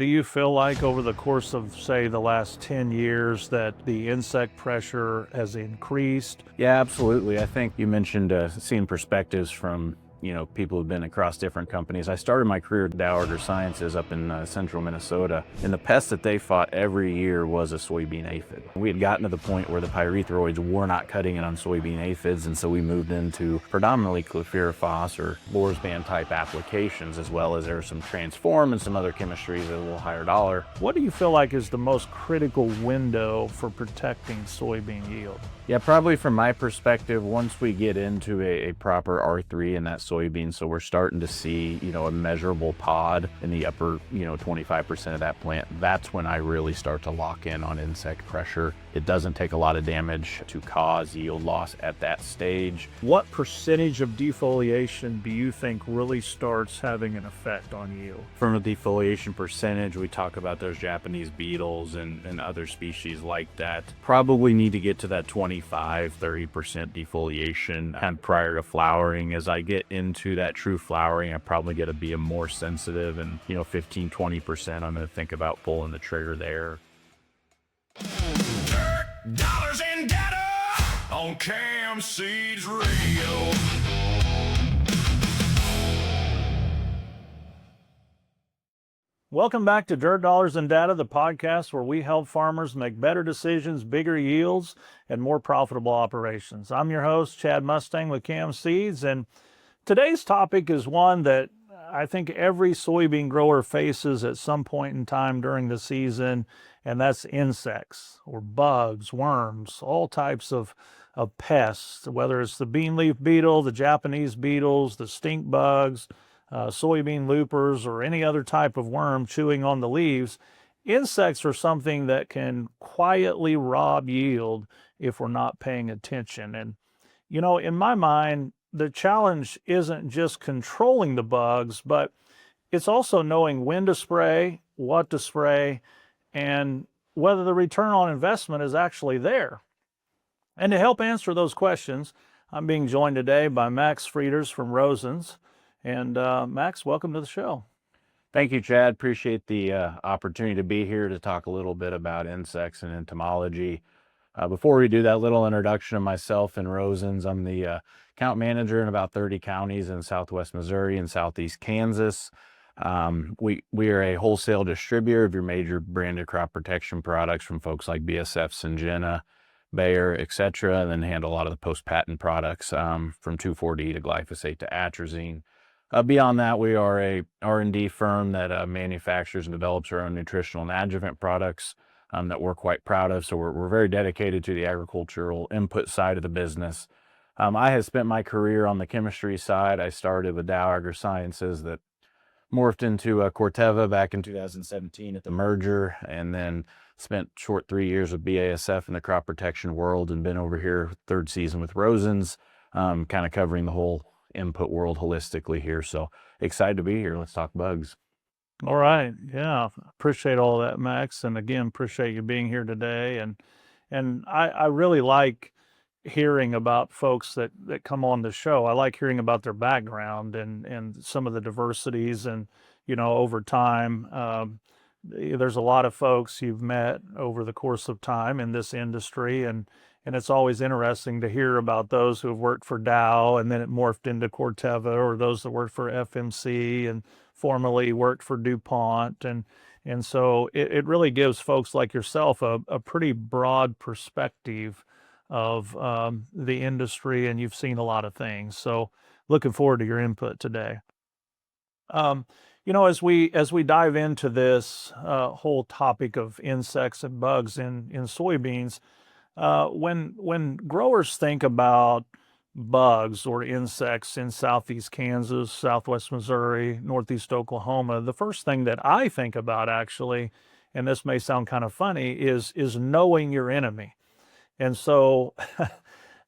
do you feel like over the course of, say, the last 10 years that the insect pressure has increased? Yeah, absolutely. I think you mentioned seeing perspectives from people who've been across different companies. I started my career at Dow AgroSciences up in central Minnesota, and the pest that they fought every year was a soybean aphid. We had gotten to the point where the pyrethroids were not cutting it on soybean aphids, and so we moved into predominantly chlorpyrifos or Lorsban type applications, as well as there were some transform and some other chemistries at a little higher dollar. What do you feel like is the most critical window for protecting soybean yield? Yeah, probably from my perspective, once we get into a proper R3 in that soybean, so we're starting to see, a measurable pod in the upper, 25% of that plant, that's when I really start to lock in on insect pressure. It doesn't take a lot of damage to cause yield loss at that stage. What percentage of defoliation do you think really starts having an effect on yield? From a defoliation percentage, we talk about those Japanese beetles and other species like that. Probably need to get to that 25-30% defoliation and prior to flowering. As I get into that true flowering, I probably get to be more sensitive, and 15-20% I'm going to think about pulling the trigger there. Dollars and data on Cam Seeds Radio. Welcome back to Dirt Dollars and Data, the podcast where we help farmers make better decisions, bigger yields, and more profitable operations. I'm your host, Chad Mustain with Cam Seeds, and today's topic is one that I think every soybean grower faces at some point in time during the season, and that's insects or bugs, worms, all types of pests, whether it's the bean leaf beetle, the Japanese beetles, the stink bugs, soybean loopers, or any other type of worm chewing on the leaves. Insects are something that can quietly rob yield if we're not paying attention. And, in my mind, the challenge isn't just controlling the bugs, but it's also knowing when to spray, what to spray, and whether the return on investment is actually there. And to help answer those questions, I'm being joined today by Max Frederes from Rosen's. And Max, welcome to the show. Thank you, Chad. Appreciate the opportunity to be here to talk a little bit about insects and entomology. Before we do that, little introduction of myself and Rosen's. I'm the account manager in about 30 counties in southwest Missouri and southeast Kansas. We are a wholesale distributor of your major branded crop protection products from folks like BASF, Syngenta, Bayer, etc., and then handle a lot of the post-patent products from 2,4-D to glyphosate to atrazine. Beyond that, we are a R&D firm that manufactures and develops our own nutritional and adjuvant products that we're quite proud of. So we're very dedicated to the agricultural input side of the business. I have spent my career on the chemistry side. I started with Dow AgroSciences that morphed into Corteva back in 2017 at the merger, and then spent short 3 years with BASF in the crop protection world, and been over here third season with Rosen's, kind of covering the whole input world holistically here. So excited to be here. Let's talk bugs. All right. Yeah. Appreciate all that, Max. And again, appreciate you being here today. And I really like hearing about folks that come on the show. I like hearing about their background and some of the diversities and, over time, there's a lot of folks you've met over the course of time in this industry, and it's always interesting to hear about those who have worked for Dow and then it morphed into Corteva, or those that worked for FMC and formerly worked for DuPont. And so it really gives folks like yourself a pretty broad perspective of the industry, and you've seen a lot of things. So looking forward to your input today. As we dive into this whole topic of insects and bugs in soybeans, when growers think about bugs or insects in southeast Kansas, southwest Missouri, northeast Oklahoma, the first thing that I think about, actually, and this may sound kind of funny, is knowing your enemy. And so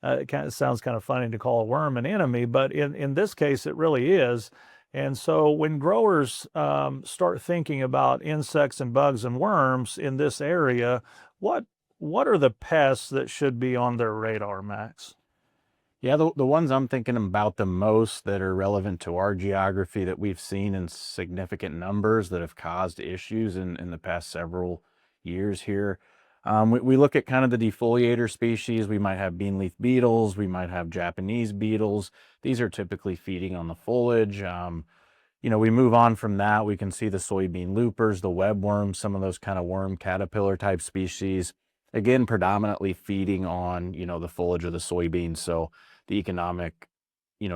it kind of sounds kind of funny to call a worm an enemy, but in this case, it really is. And so when growers start thinking about insects and bugs and worms in this area, what are the pests that should be on their radar, Max? Yeah, the ones I'm thinking about the most that are relevant to our geography that we've seen in significant numbers that have caused issues in the past several years here. We look at kind of the defoliator species. We might have bean leaf beetles. We might have Japanese beetles. These are typically feeding on the foliage. We move on from that. We can see the soybean loopers, the webworms, some of those kind of worm caterpillar type species. Again, predominantly feeding on, the foliage of the soybeans. So the economic,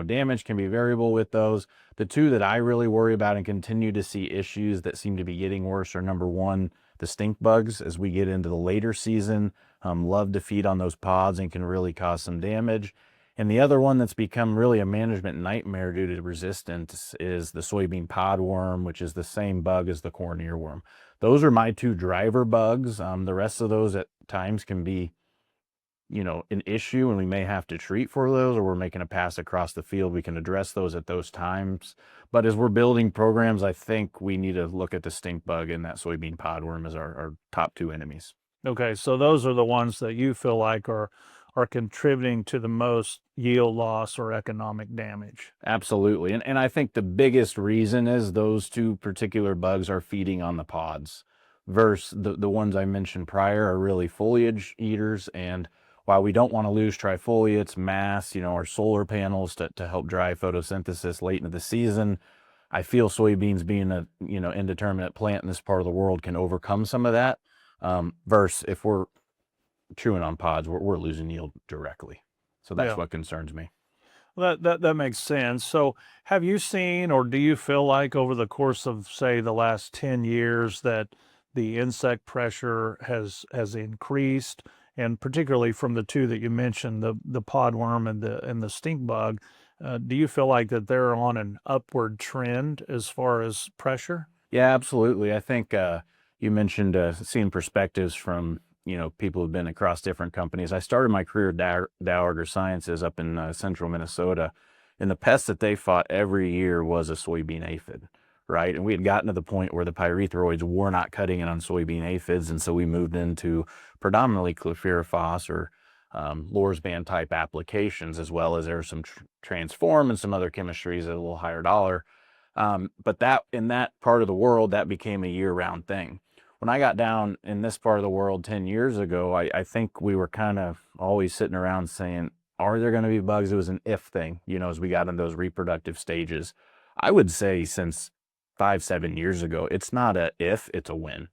damage can be variable with those. The two that I really worry about and continue to see issues that seem to be getting worse are, number one, the stink bugs as we get into the later season. Love to feed on those pods and can really cause some damage. And the other one that's become really a management nightmare due to resistance is the soybean podworm, which is the same bug as the corn earworm. Those are my two driver bugs. The rest of those at times can be, an issue, and we may have to treat for those, or we're making a pass across the field. We can address those at those times. But as we're building programs, I think we need to look at the stink bug and that soybean podworm as our top two enemies. Okay, so those are the ones that you feel like are contributing to the most yield loss or economic damage. Absolutely. And I think the biggest reason is those two particular bugs are feeding on the pods versus the ones I mentioned prior are really foliage eaters. And while we don't want to lose trifoliates, mass, our solar panels to help drive photosynthesis late into the season, I feel soybeans being a, indeterminate plant in this part of the world can overcome some of that. Versus if we're chewing on pods, we're losing yield directly. So that's what concerns me. Well, that makes sense. So have you seen, or do you feel like over the course of, say, the last 10 years that the insect pressure has increased, and particularly from the two that you mentioned, the podworm and the stink bug, do you feel like that they're on an upward trend as far as pressure? Yeah, absolutely. I think you mentioned seeing perspectives from people who've been across different companies. I started my career at Dow AgroSciences up in central Minnesota, and the pest that they fought every year was a soybean aphid, right? And we had gotten to the point where the pyrethroids were not cutting it on soybean aphids, and so we moved into predominantly chlorpyrifos or Lorsban type applications, as well as there's some transform and some other chemistries at a little higher dollar. But that in that part of the world, that became a year-round thing. When I got down in this part of the world 10 years ago, I think we were kind of always sitting around saying, are there going to be bugs? It was an if thing, as we got in those reproductive stages. I would say since 5-7 years ago, it's not a if, it's a when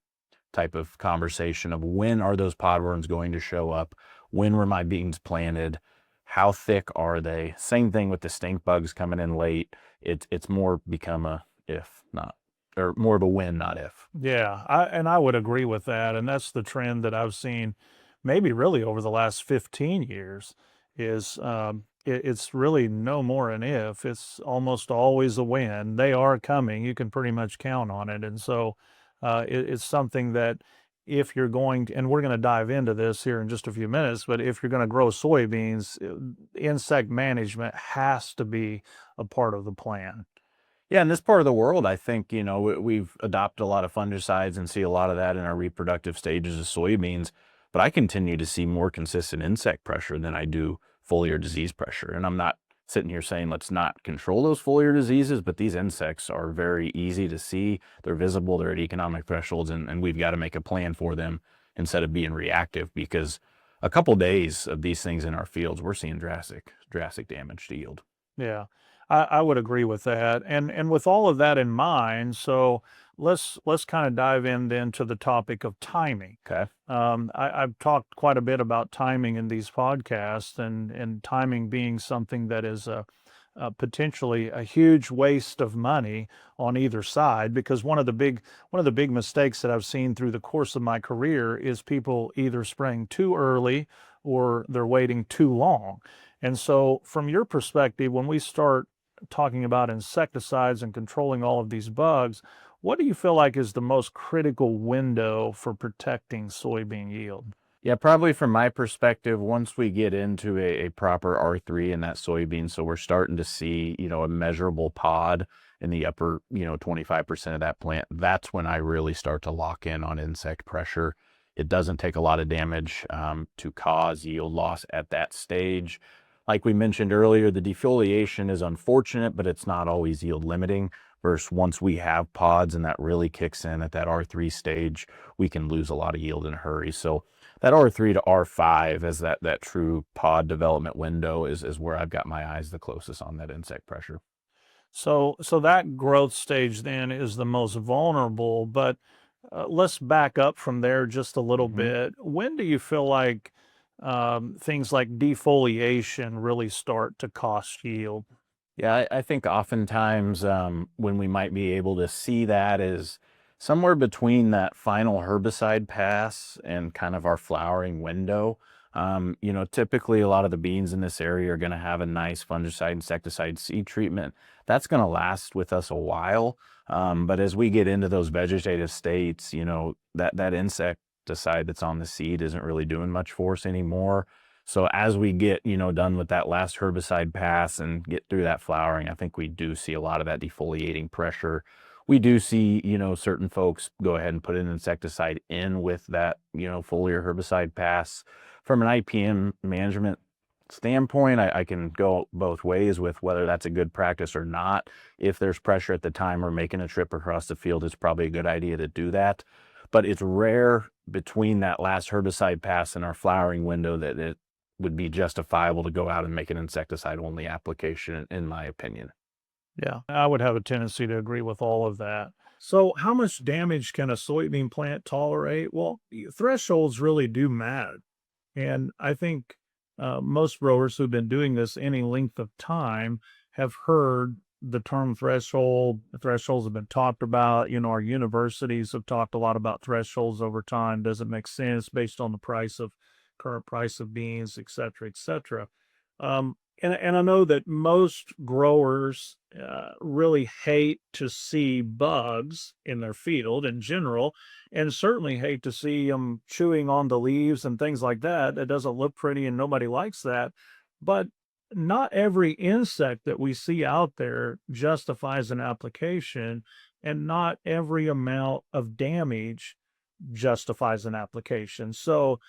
type of conversation of when are those podworms going to show up? When were my beans planted? How thick are they? Same thing with the stink bugs coming in late. It's more become a if, not, or more of a when, not if. Yeah, I would agree with that, and that's the trend that I've seen, maybe really over the last 15 years. Is it's really no more an if; it's almost always a when. They are coming. You can pretty much count on it, and so it's something that if you're going to, and we're going to dive into this here in just a few minutes, but if you're going to grow soybeans, insect management has to be a part of the plan. Yeah, in this part of the world, I think, we've adopted a lot of fungicides and see a lot of that in our reproductive stages of soybeans, but I continue to see more consistent insect pressure than I do foliar disease pressure. And I'm not sitting here saying let's not control those foliar diseases, but these insects are very easy to see. They're visible, they're at economic thresholds, and we've got to make a plan for them instead of being reactive, because a couple days of these things in our fields, we're seeing drastic damage to yield. Yeah, I would agree with that. And with all of that in mind, so let's kind of dive in then to the topic of timing. Okay. I've talked quite a bit about timing in these podcasts, and timing being something that is potentially a huge waste of money on either side, because one of the big mistakes that I've seen through the course of my career is people either spraying too early or they're waiting too long. And so from your perspective, when we start talking about insecticides and controlling all of these bugs, what do you feel like is the most critical window for protecting soybean yield? Yeah, probably from my perspective, once we get into a proper R3 in that soybean, so we're starting to see, a measurable pod in the upper, 25% of that plant, that's when I really start to lock in on insect pressure. It doesn't take a lot of damage to cause yield loss at that stage. Like we mentioned earlier, the defoliation is unfortunate, but it's not always yield limiting. Versus once we have pods and that really kicks in at that R3 stage, we can lose a lot of yield in a hurry. So that R3 to R5 as that true pod development window is where I've got my eyes the closest on that insect pressure. So that growth stage then is the most vulnerable, but let's back up from there just a little bit. When do you feel like things like defoliation really start to cost yield? Yeah, I think oftentimes when we might be able to see that is somewhere between that final herbicide pass and kind of our flowering window. Typically a lot of the beans in this area are going to have a nice fungicide, insecticide seed treatment. That's going to last with us a while. But as we get into those vegetative states, that insecticide that's on the seed isn't really doing much for us anymore. So as we get, done with that last herbicide pass and get through that flowering, I think we do see a lot of that defoliating pressure. We do see, certain folks go ahead and put an insecticide in with that, foliar herbicide pass. From an IPM management standpoint, I can go both ways with whether that's a good practice or not. If there's pressure at the time we're making a trip across the field, it's probably a good idea to do that. But it's rare between that last herbicide pass and our flowering window that it would be justifiable to go out and make an insecticide only application, in my opinion. Yeah, I would have a tendency to agree with all of that. So, how much damage can a soybean plant tolerate? Well, thresholds really do matter. And I think most growers who've been doing this any length of time have heard the term threshold. Thresholds have been talked about. Our universities have talked a lot about thresholds over time. Does it make sense based on the current price of beans, et cetera, et cetera? And I know that most growers really hate to see bugs in their field in general, and certainly hate to see them chewing on the leaves and things like that. It doesn't look pretty, and nobody likes that. But not every insect that we see out there justifies an application, and not every amount of damage justifies an application. So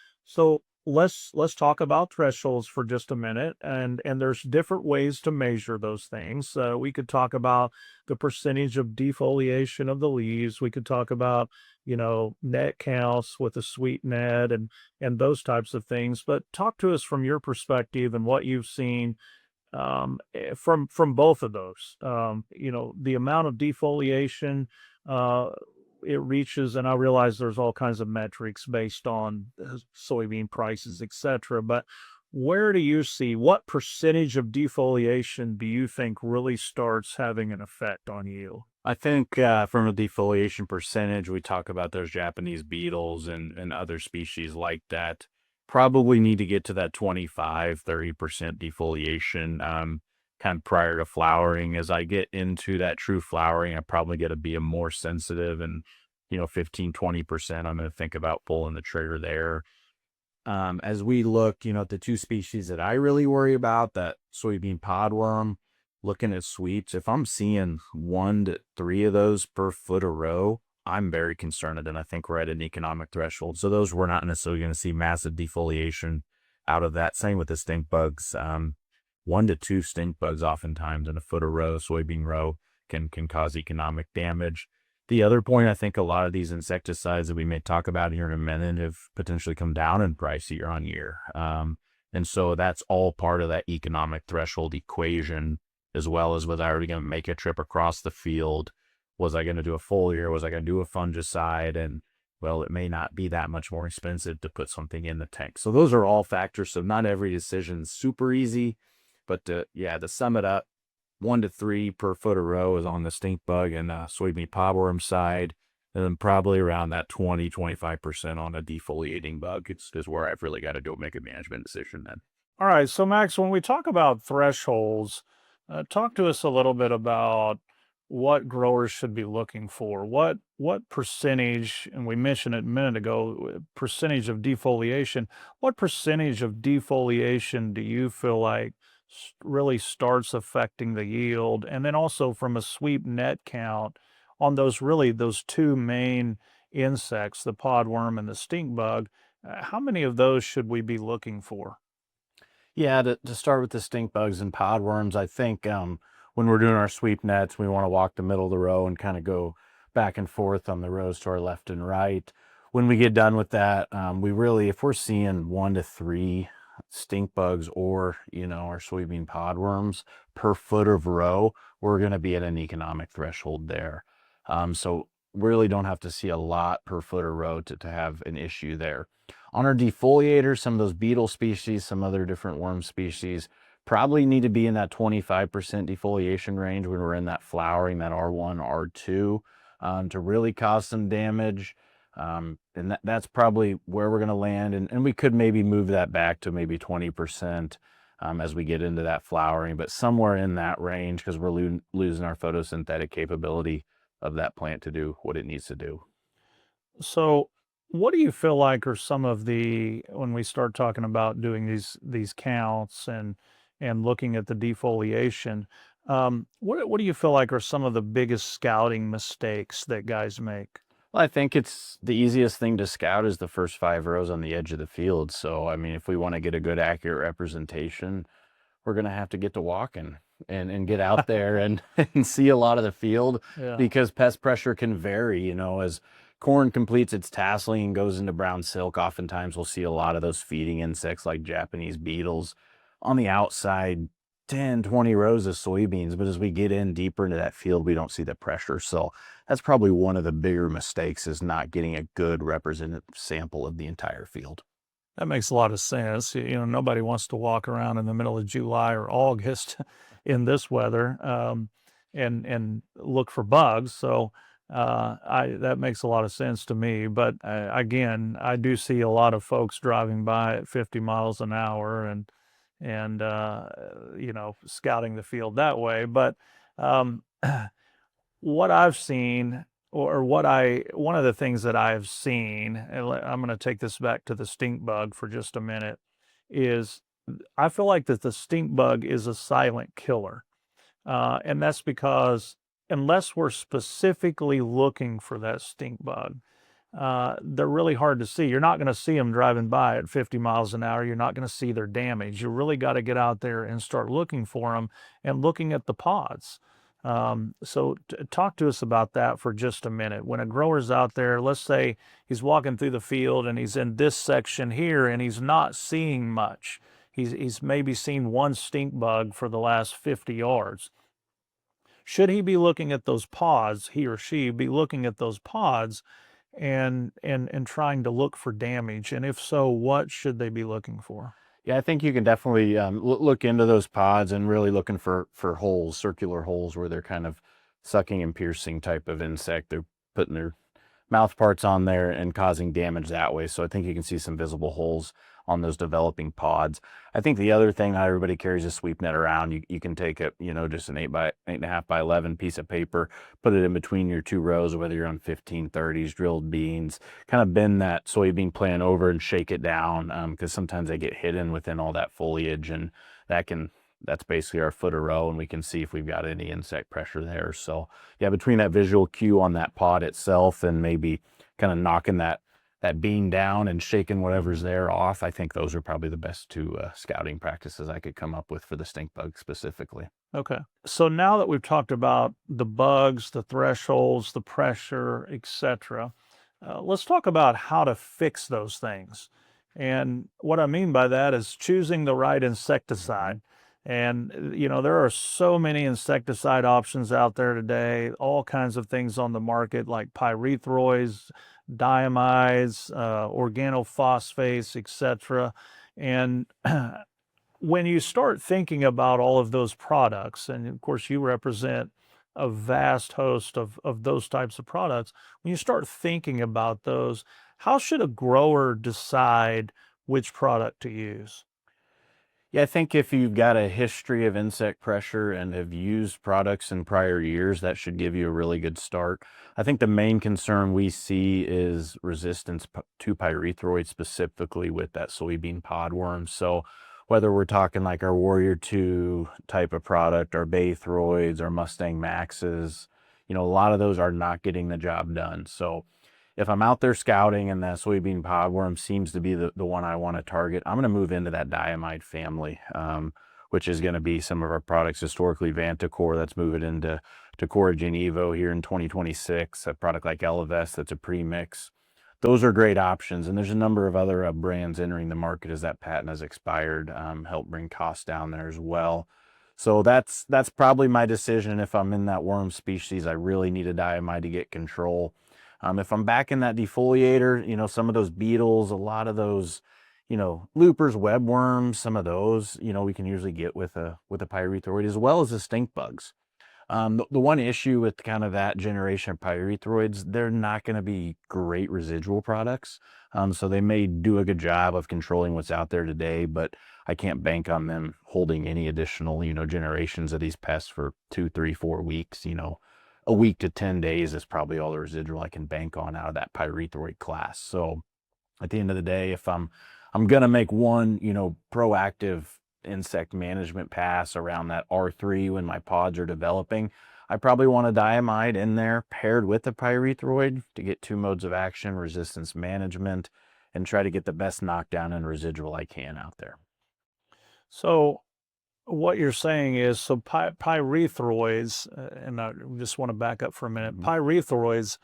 let's talk about thresholds for just a minute, and there's different ways to measure those things. We could talk about the percentage of defoliation of the leaves. We could talk about net counts with a sweet net and those types of things. But talk to us from your perspective and what you've seen from both of those. The amount of defoliation it reaches, and I realize there's all kinds of metrics based on soybean prices, et cetera. But where do you see what percentage of defoliation do you think really starts having an effect on yield? I think from a defoliation percentage, we talk about those Japanese beetles and other species like that. Probably need to get to that 25-30% defoliation kind of prior to flowering. As I get into that true flowering, I probably got to be a more sensitive and 15-20%. I'm going to think about pulling the trigger there. As we look, at the two species that I really worry about, that soybean podworm, looking at sweeps, if I'm seeing 1 to 3 of those per foot a row, I'm very concerned, and I think we're at an economic threshold. So those we're not necessarily going to see massive defoliation out of that. Same with the stink bugs. 1 to 2 stink bugs oftentimes in a foot a row, soybean row, can cause economic damage. The other point, I think a lot of these insecticides that we may talk about here in a minute have potentially come down in price year on year. And so that's all part of that economic threshold equation, as well as was I already going to make a trip across the field? Was I going to do a foliar? Was I going to do a fungicide? And well, it may not be that much more expensive to put something in the tank. So those are all factors. So not every decision is super easy, but to sum it up, 1 to 3 per foot a row is on the stink bug and soybean podworm side. And then probably around that 20-25% on a defoliating bug is where I've really got to make a management decision then. All right. So, Max, when we talk about thresholds, talk to us a little bit about what growers should be looking for. What percentage, and we mentioned it a minute ago, percentage of defoliation. What percentage of defoliation do you feel like really starts affecting the yield? And then also from a sweep net count on those two main insects, the podworm and the stink bug, how many of those should we be looking for? Yeah, to start with the stink bugs and podworms, I think when we're doing our sweep nets, we want to walk the middle of the row and kind of go back and forth on the rows to our left and right. When we get done with that, we really, if we're seeing 1 to 3 stink bugs or, our soybean podworms per foot of row, we're going to be at an economic threshold there. So really don't have to see a lot per foot of row to have an issue there. On our defoliators, some of those beetle species, some other different worm species, probably need to be in that 25% defoliation range when we're in that flowering, that R1, R2, to really cause some damage. And that's probably where we're going to land. And we could maybe move that back to maybe 20% as we get into that flowering, but somewhere in that range, because we're losing our photosynthetic capability of that plant to do what it needs to do. So, what do you feel like are some of the when we start talking about doing these counts and looking at the defoliation, what do you feel like are some of the biggest scouting mistakes that guys make? Well, I think it's the easiest thing to scout is the first 5 rows on the edge of the field. So, I mean, if we want to get a good, accurate representation, we're going to have to get to walking and get out there and, and see a lot of the field Yeah. because pest pressure can vary, as corn completes its tasseling and goes into brown silk. Oftentimes we'll see a lot of those feeding insects like Japanese beetles on the outside, 10, 20 rows of soybeans. But as we get in deeper into that field, we don't see the pressure. So that's probably one of the bigger mistakes is not getting a good representative sample of the entire field. That makes a lot of sense. Nobody wants to walk around in the middle of July or August in this weather, and look for bugs. So I that makes a lot of sense to me. But again, I do see a lot of folks driving by at 50 miles an hour and scouting the field that way. But um, what I've seen, or one of the things that I've seen, and I'm going to take this back to the stink bug for just a minute, is I feel like that the stink bug is a silent killer. And that's because unless we're specifically looking for that stink bug, they're really hard to see. You're not going to see them driving by at 50 miles an hour. You're not going to see their damage. You really got to get out there and start looking for them and looking at the pods. So talk to us about that for just a minute. When a grower's out there, let's say he's walking through the field and he's in this section here and he's not seeing much. He's maybe seen one stink bug for the last 50 yards. Should he be looking at those pods, he or she be looking at those pods and trying to look for damage? And if so, what should they be looking for? Yeah, I think you can definitely look into those pods and really looking for holes, circular holes where they're kind of sucking and piercing type of insect. They're putting their mouth parts on there and causing damage that way. So I think you can see some visible holes on those developing pods. I think the other thing, not everybody carries a sweep net around. You can take it, just an 8.5 by 11 piece of paper, put it in between your 2 rows, whether you're on 1530s, drilled beans, kind of bend that soybean plant over and shake it down because sometimes they get hidden within all that foliage, and that's basically our foot a row, and we can see if we've got any insect pressure there. So yeah, between that visual cue on that pod itself and maybe kind of knocking that bean down and shaking whatever's there off, I think those are probably the best 2 scouting practices I could come up with for the stink bug specifically. Okay. So now that we've talked about the bugs, the thresholds, the pressure, etc., let's talk about how to fix those things. And what I mean by that is choosing the right insecticide. And, there are so many insecticide options out there today, all kinds of things on the market like pyrethroids, diamides, organophosphates, etc. And when you start thinking about all of those products, and of course you represent a vast host of those types of products, when you start thinking about those, how should a grower decide which product to use? Yeah, I think if you've got a history of insect pressure and have used products in prior years, that should give you a really good start. I think the main concern we see is resistance to pyrethroids, specifically with that soybean podworm. So whether we're talking like our Warrior 2 type of product, our Baythroids, our Mustang Maxes, a lot of those are not getting the job done. So if I'm out there scouting and that soybean podworm seems to be the one I want to target, I'm going to move into that diamide family, which is going to be some of our products historically. Vantacor, that's moving into Coragen Evo here in 2026. A product like Elevest, that's a premix. Those are great options, and there's a number of other brands entering the market as that patent has expired, help bring costs down there as well. So that's probably my decision. If I'm in that worm species, I really need a diamide to get control. If I'm back in that defoliator, some of those beetles, a lot of those, loopers, webworms, some of those, we can usually get with a pyrethroid, as well as the stink bugs. The one issue with kind of that generation of pyrethroids, they're not going to be great residual products. So they may do a good job of controlling what's out there today, but I can't bank on them holding any additional, generations of these pests for 2, 3, 4 weeks. A week to 10 days is probably all the residual I can bank on out of that pyrethroid class. So at the end of the day, if I'm going to make one, proactive insect management pass around that R3 when my pods are developing, I probably want a diamide in there paired with a pyrethroid to get 2 modes of action, resistance management, and try to get the best knockdown and residual I can out there. So what you're saying is, so pyrethroids, and I just want to back up for a minute. Pyrethroids,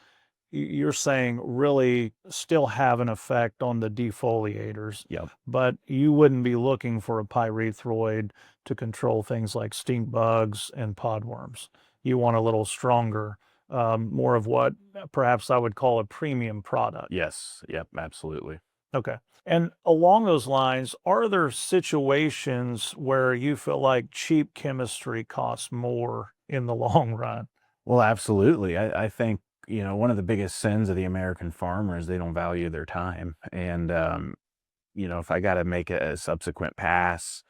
you're saying, really still have an effect on the defoliators. Yep. But you wouldn't be looking for a pyrethroid to control things like stink bugs and podworms. You want a little stronger, more of what perhaps I would call a premium product. Yes. Yep. Absolutely. Okay. And along those lines, are there situations where you feel like cheap chemistry costs more in the long run? Well, absolutely. I think, one of the biggest sins of the American farmer is they don't value their time. And, if I got to make a subsequent pass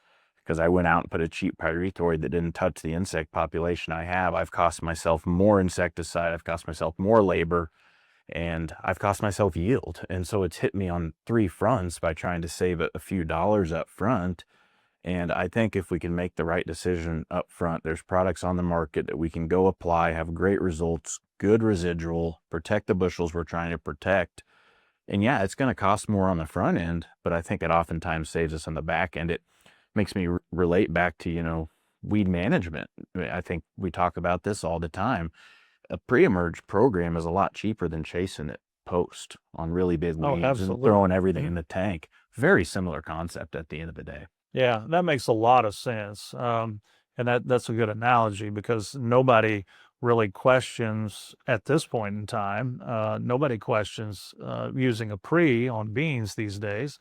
because I went out and put a cheap pyrethroid that didn't touch the insect population I've cost myself more insecticide, I've cost myself more labor, and I've cost myself yield. And so it's hit me on 3 fronts by trying to save a few dollars up front. And I think if we can make the right decision up front, there's products on the market that we can go apply, have great results, good residual, protect the bushels we're trying to protect. And yeah, it's going to cost more on the front end, but I think it oftentimes saves us on the back end. It makes me relate back to, weed management. I think we talk about this all the time. A pre-emerge program is a lot cheaper than chasing it post on really big Oh, weeds and absolutely. throwing everything in the tank. Very similar concept at the end of the day. Yeah, that makes a lot of sense. And that's a good analogy, because nobody really questions at this point in time. Nobody questions using a pre on beans these days.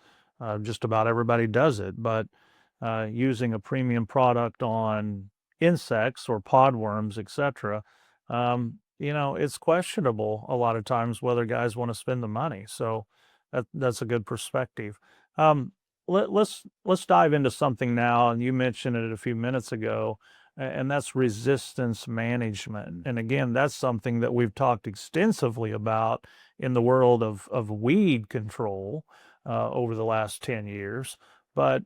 Just about everybody does it. But using a premium product on insects or podworms, etc., it's questionable a lot of times whether guys want to spend the money. So that's a good perspective. Let's dive into something now, and you mentioned it a few minutes ago, and that's resistance management. And again, that's something that we've talked extensively about in the world of weed control over the last 10 years. But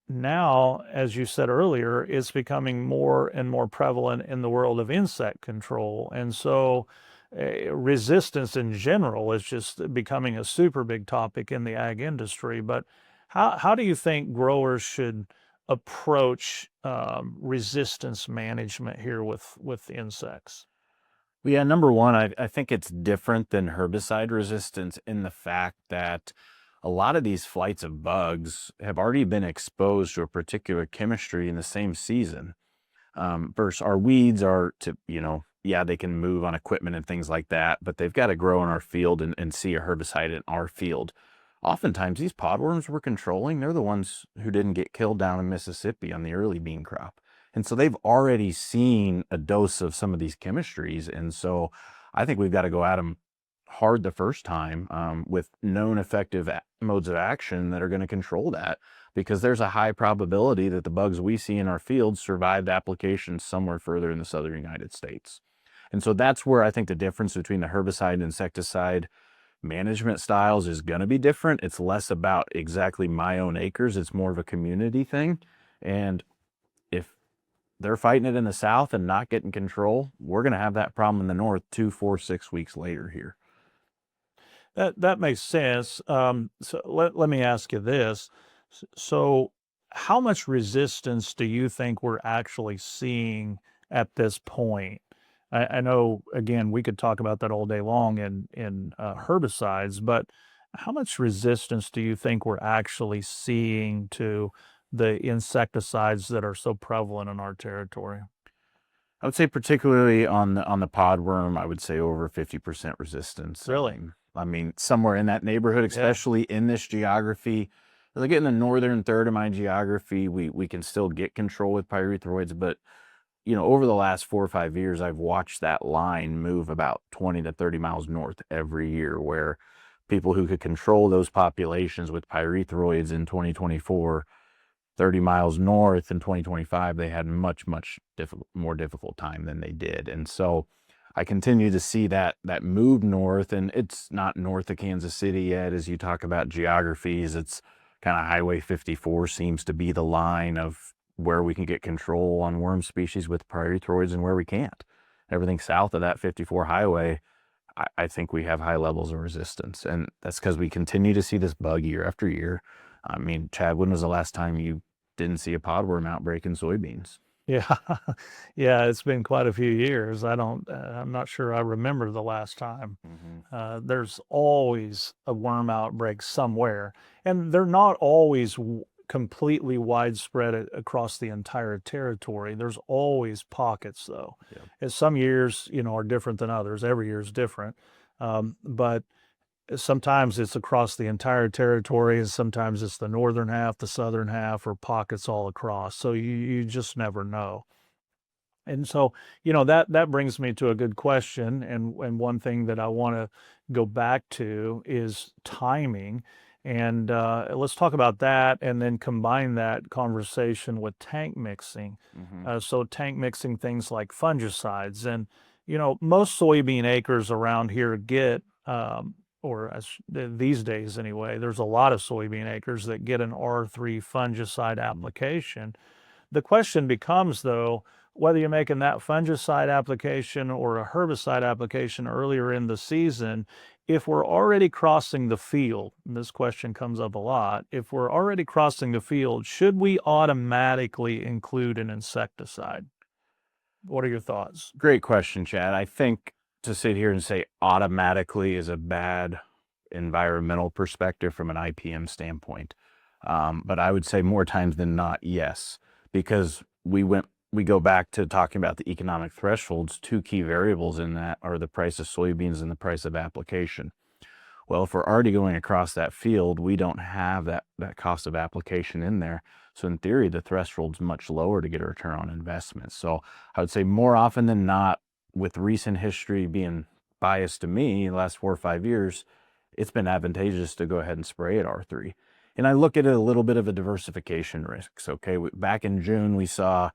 now, as you said earlier, it's becoming more and more prevalent in the world of insect control. And so resistance in general is just becoming a super big topic in the ag industry. But how do you think growers should approach resistance management here with insects? Well, yeah, number one, I think it's different than herbicide resistance in the fact that a lot of these flights of bugs have already been exposed to a particular chemistry in the same season. Versus our weeds are yeah, they can move on equipment and things like that, but they've got to grow in our field and see a herbicide in our field. Oftentimes, these podworms we're controlling, they're the ones who didn't get killed down in Mississippi on the early bean crop. And so they've already seen a dose of some of these chemistries. And so I think we've got to go at them hard the first time with known effective modes of action that are going to control that, because there's a high probability that the bugs we see in our fields survived applications somewhere further in the southern United States. And so that's where I think the difference between the herbicide and insecticide management styles is going to be different. It's less about exactly my own acres. It's more of a community thing. And if they're fighting it in the south and not getting control, we're going to have that problem in the north 2, 4, 6 weeks later here. That makes sense. So let me ask you this. So how much resistance do you think we're actually seeing at this point? I know, again, we could talk about that all day long in herbicides, but how much resistance do you think we're actually seeing to the insecticides that are so prevalent in our territory? I would say particularly on the podworm, I would say over 50% resistance. Really? I mean, somewhere in that neighborhood, Yeah. especially in this geography. Like in the northern third of my geography, we can still get control with pyrethroids, but over the last 4 or 5 years, I've watched that line move about 20 to 30 miles north every year, where people who could control those populations with pyrethroids in 2024, 30 miles north in 2025, they had much, much more difficult time than they did. And so I continue to see that move north, and it's not north of Kansas City yet. As you talk about geographies, it's kind of Highway 54 seems to be the line of where we can get control on worm species with pyrethroids and where we can't. Everything south of that 54 highway, I think we have high levels of resistance. And that's because we continue to see this bug year after year. I mean, Chad, when was the last time you didn't see a podworm outbreak in soybeans? Yeah. Yeah, it's been quite a few years. I'm not sure I remember the last time. There's always a worm outbreak somewhere, and they're not always completely widespread across the entire territory. There's always pockets, though. Yeah. And some years, are different than others. Every year is different. But sometimes it's across the entire territory, and sometimes it's the northern half, the southern half, or pockets all across. So you just never know. And so, that brings me to a good question, and one thing that I want to go back to is timing. And let's talk about that, and then combine that conversation with tank mixing. So tank mixing things like fungicides, and most soybean acres around here get, these days anyway, there's a lot of soybean acres that get an R3 fungicide application. The question becomes, though, whether you're making that fungicide application or a herbicide application earlier in the season, if we're already crossing the field, and this question comes up a lot, if we're already crossing the field, should we automatically include an insecticide? What are your thoughts? Great question, Chad. I think to sit here and say automatically is a bad environmental perspective from an IPM standpoint. But I would say more times than not, yes, because we go back to talking about the economic thresholds. Two key variables in that are the price of soybeans and the price of application. Well, if we're already going across that field, we don't have that cost of application in there. So in theory, the threshold's much lower to get a return on investment. So I would say more often than not, with recent history being biased to me in the last 4 or 5 years, it's been advantageous to go ahead and spray at R3. And I look at it a little bit of a diversification risk. Okay, back in June, we saw,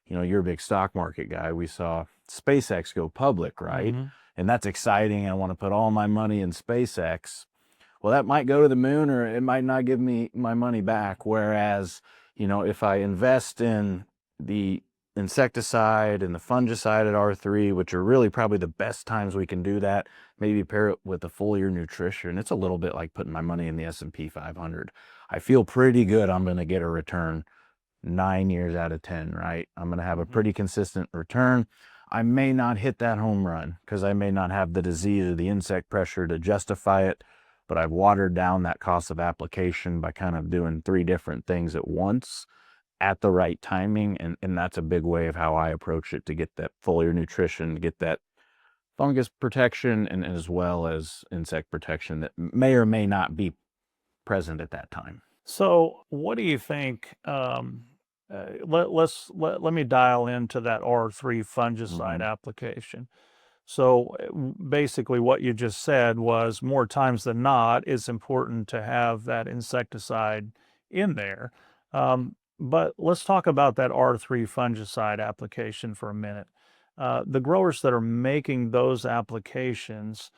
you're a big stock market guy. We saw SpaceX go public, right? And that's exciting. I want to put all my money in SpaceX. Well, that might go to the moon, or it might not give me my money back. Whereas, if I invest in the insecticide and the fungicide at R3, which are really probably the best times we can do that, maybe pair it with the foliar nutrition, it's a little bit like putting my money in the S&P 500. I feel pretty good I'm going to get a return 9 years out of 10, right? I'm going to have a pretty consistent return. I may not hit that home run because I may not have the disease or the insect pressure to justify it, but I've watered down that cost of application by kind of doing 3 different things at once at the right timing. And that's a big way of how I approach it, to get that foliar nutrition, to get that fungus protection, and as well as insect protection that may or may not be present at that time. So what do you think? Let me dial into that R3 fungicide application. So basically what you just said was, more times than not, it's important to have that insecticide in there. But let's talk about that R3 fungicide application for a minute. The growers that are making those applications,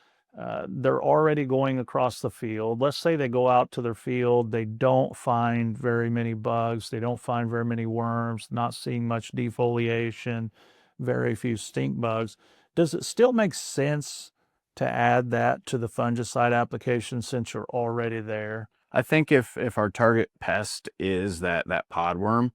they're already going across the field. Let's say they go out to their field, they don't find very many bugs, they don't find very many worms, not seeing much defoliation, very few stink bugs. Does it still make sense to add that to the fungicide application since you're already there? I think if our target pest is that podworm,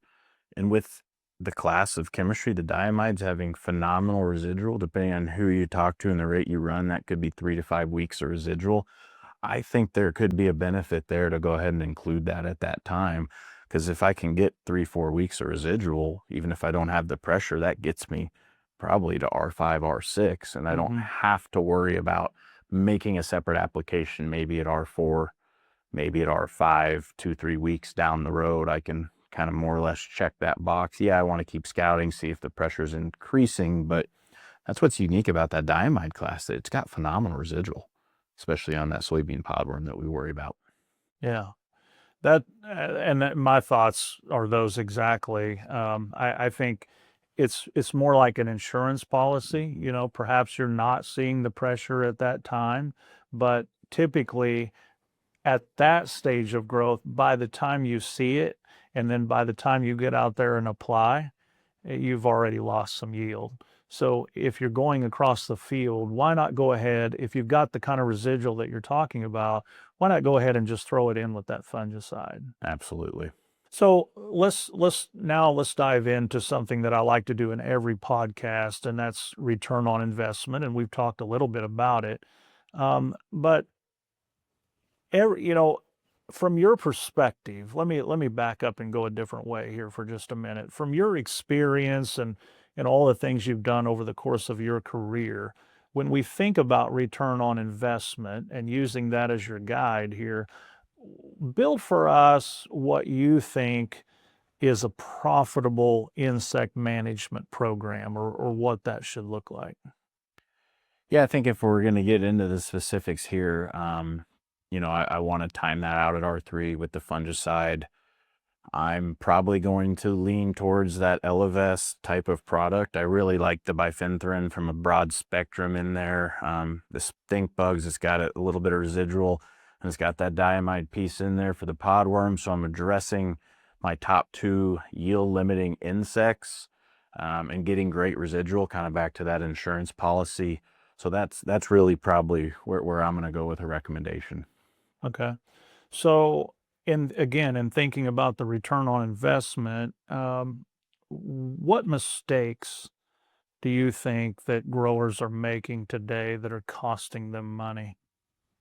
and with the class of chemistry, the diamides having phenomenal residual, depending on who you talk to and the rate you run, that could be 3 to 5 weeks of residual. I think there could be a benefit there to go ahead and include that at that time. Because if I can get 3, 4 weeks of residual, even if I don't have the pressure, that gets me probably to R5, R6, and I don't have to worry about making a separate application, maybe at R4, maybe at R5, 2, 3 weeks down the road. I can kind of more or less check that box. Yeah, I want to keep scouting, see if the pressure is increasing, but that's what's unique about that diamide class, that it's got phenomenal residual, especially on that soybean podworm that we worry about. Yeah. My thoughts are those exactly. I think it's more like an insurance policy. You know, perhaps you're not seeing the pressure at that time, but typically at that stage of growth, by the time you see it, and then by the time you get out there and apply, you've already lost some yield. So if you're going across the field, why not go ahead, if you've got the kind of residual that you're talking about, why not go ahead and just throw it in with that fungicide? Absolutely. So let's dive into something that I like to do in every podcast, and that's return on investment. And we've talked a little bit about it, but you know, from your perspective, let me back up and go a different way here for just a minute. From your experience and all the things you've done over the course of your career, when we think about return on investment and using that as your guide here, build for us what you think is a profitable insect management program, or what that should look like. Yeah, I think if we're going to get into the specifics here, you know, I want to time that out at R3 with the fungicide. I'm probably going to lean towards that Elevest type of product. I really like the bifenthrin from a broad spectrum in there. The stink bugs, it's got a little bit of residual, and it's got that diamide piece in there for the podworm. So I'm addressing my top 2 yield limiting insects, and getting great residual, kind of back to that insurance policy. So that's really probably where I'm going to go with a recommendation. Okay. So, in thinking about the return on investment, what mistakes do you think that growers are making today that are costing them money?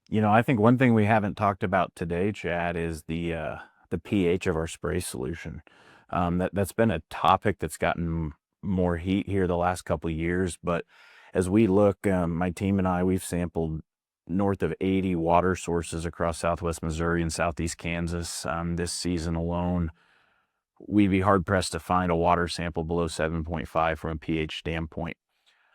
You know, I think one thing we haven't talked about today, Chad, is the pH of our spray solution. That's been a topic that's gotten more heat here the last couple of years. But as we look, my team and I, we've sampled north of 80 water sources across Southwest Missouri and Southeast Kansas this season alone. We'd be hard pressed to find a water sample below 7.5 from a pH standpoint.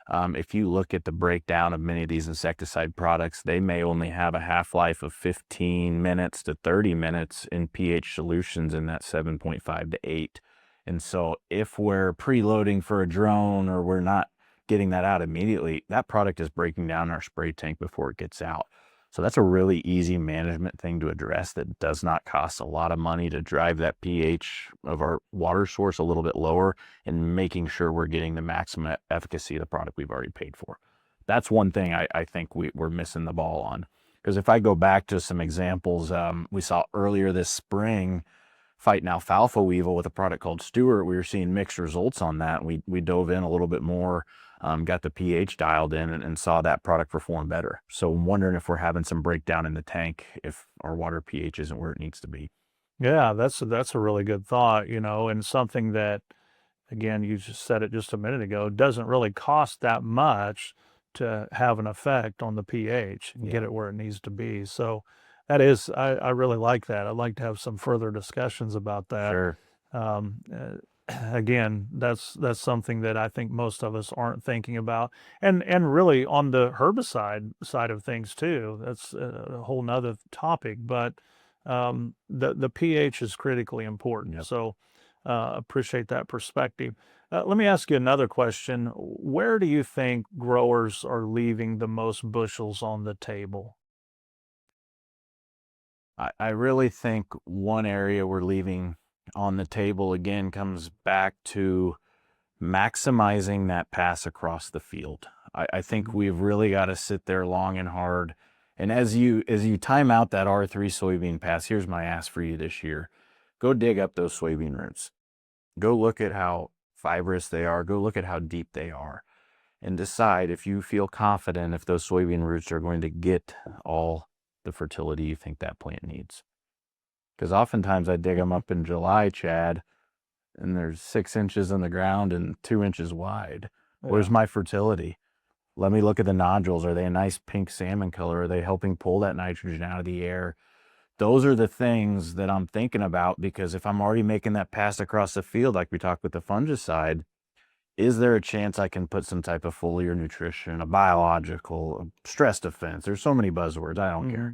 If you look at the breakdown of many of these insecticide products, they may only have a half-life of 15 minutes to 30 minutes in pH solutions in that 7.5 to 8. And so if we're preloading for a drone, or we're not getting that out immediately, that product is breaking down our spray tank before it gets out. So that's a really easy management thing to address that does not cost a lot of money to drive that pH of our water source a little bit lower, and making sure we're getting the maximum efficacy of the product we've already paid for. That's one thing I think we're missing the ball on. Because if I go back to some examples, we saw earlier this spring fighting alfalfa weevil with a product called Stewart. We were seeing mixed results on that. We dove in a little bit more, got the pH dialed in, and saw that product perform better. So I'm wondering if we're having some breakdown in the tank if our water pH isn't where it needs to be. Yeah, that's a really good thought, you know, and something that, again, you just said it just a minute ago, doesn't really cost that much to have an effect on the pH and get it where it needs to be. So that is, I really like that. I'd like to have some further discussions about that. Sure. Again, that's something that I think most of us aren't thinking about, and really on the herbicide side of things too. That's a whole nother topic, but the pH is critically important. Yep. So appreciate that perspective. Let me ask you another question. Where do you think growers are leaving the most bushels on the table? I really think one area we're leaving on the table again comes back to maximizing that pass across the field. I think we've really got to sit there long and hard. And as you time out that R3 soybean pass, here's my ask for you this year. Go dig up those soybean roots. Go look at how fibrous they are. Go look at how deep they are. And decide if you feel confident if those soybean roots are going to get all the fertility you think that plant needs. Because oftentimes I dig them up in July, Chad, and there's 6 inches in the ground and 2 inches wide. Where's my fertility? Let me look at the nodules. Are they a nice pink salmon color? Are they helping pull that nitrogen out of the air? Those are the things that I'm thinking about, because if I'm already making that pass across the field, like we talked with the fungicide, is there a chance I can put some type of foliar nutrition, a biological, a stress defense? There's so many buzzwords, I don't care.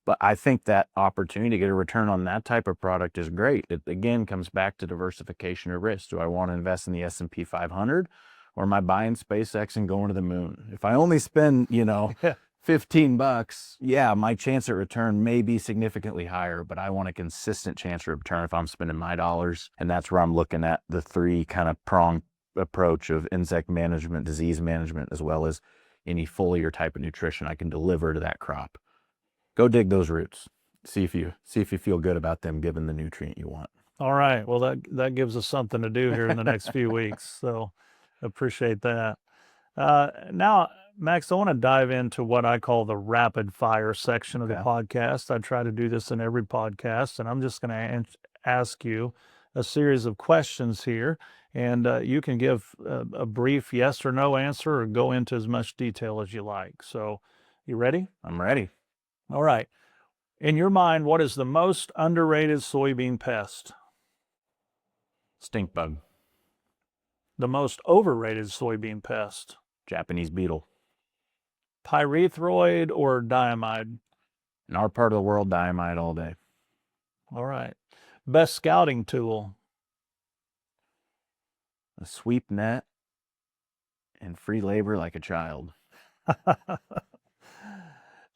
But I think that opportunity to get a return on that type of product is great. It again comes back to diversification of risk. Do I want to invest in the S&P 500, or am I buying SpaceX and going to the moon? If I only spend, $15, yeah, my chance at return may be significantly higher, but I want a consistent chance of return if I'm spending my dollars. And that's where I'm looking at the 3 kind of pronged approach of insect management, disease management, as well as any foliar type of nutrition I can deliver to that crop. Go dig those roots. See if you feel good about them given the nutrient you want. All right. Well, that gives us something to do here in the next few weeks. So appreciate that. Now, Max, I want to dive into what I call the rapid fire section of the podcast. I try to do this in every podcast, and I'm just going to ask you a series of questions here, and you can give a brief yes or no answer or go into as much detail as you like. So, you ready? I'm ready. All right. In your mind, what is the most underrated soybean pest? Stink bug. The most overrated soybean pest? Japanese beetle. Pyrethroid or diamide? In our part of the world, diamide all day. All right. Best scouting tool? A sweep net and free labor like a child.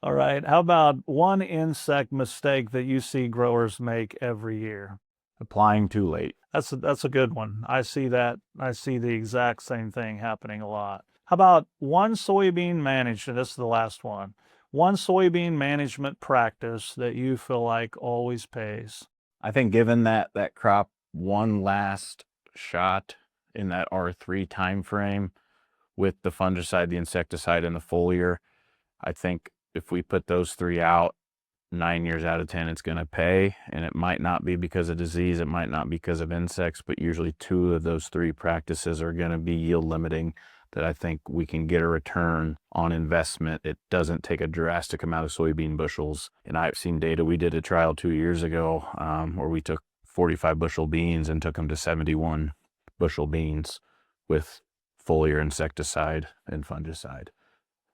All right. How about one insect mistake that you see growers make every year? Applying too late. That's a good one. I see that. I see the exact same thing happening a lot. How about one soybean management? This is the last one. One soybean management practice that you feel like always pays. I think given that crop one last shot in that R3 time frame with the fungicide, the insecticide, and the foliar, I think if we put those 3 out, 9 years out of 10, it's going to pay. And it might not be because of disease, it might not be because of insects, but usually 2 of those 3 practices are going to be yield limiting, that I think we can get a return on investment. It doesn't take a drastic amount of soybean bushels. And I've seen data. We did a trial 2 years ago where we took 45 bushel beans and took them to 71 bushel beans with foliar, insecticide, and fungicide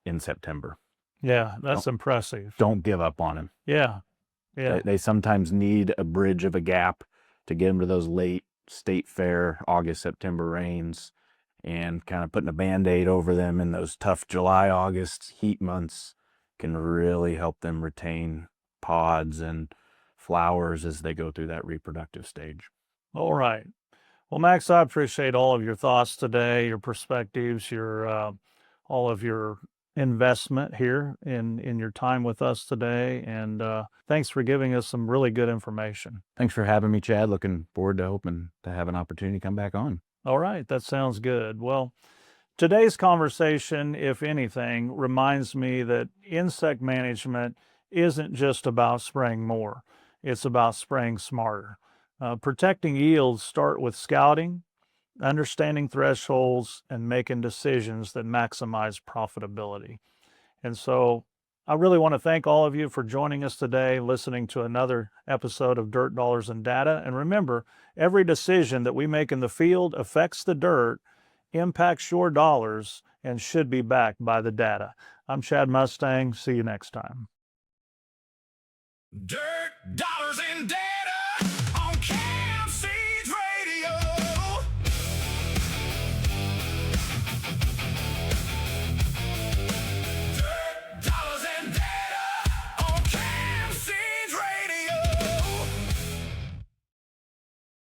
in September. Yeah, that's impressive. Don't give up on them. Yeah. Yeah. They sometimes need a bridge of a gap to get them to those late state fair, August, September rains, and kind of putting a Band-Aid over them in those tough July, August heat months can really help them retain pods and flowers as they go through that reproductive stage. All right. Well, Max, I appreciate all of your thoughts today, your perspectives, your all of your investment here in your time with us today. And thanks for giving us some really good information. Thanks for having me, Chad. Looking forward to hoping to have an opportunity to come back on. All right, that sounds good. Well, today's conversation, if anything, reminds me that insect management isn't just about spraying more. It's about spraying smarter. Protecting yields start with scouting, understanding thresholds, and making decisions that maximize profitability. And so I really want to thank all of you for joining us today, listening to another episode of Dirt, Dollars, and Data. And remember, every decision that we make in the field affects the dirt, impacts your dollars, and should be backed by the data. I'm Chad Mustain. See you next time. Dirt, dollars, and data.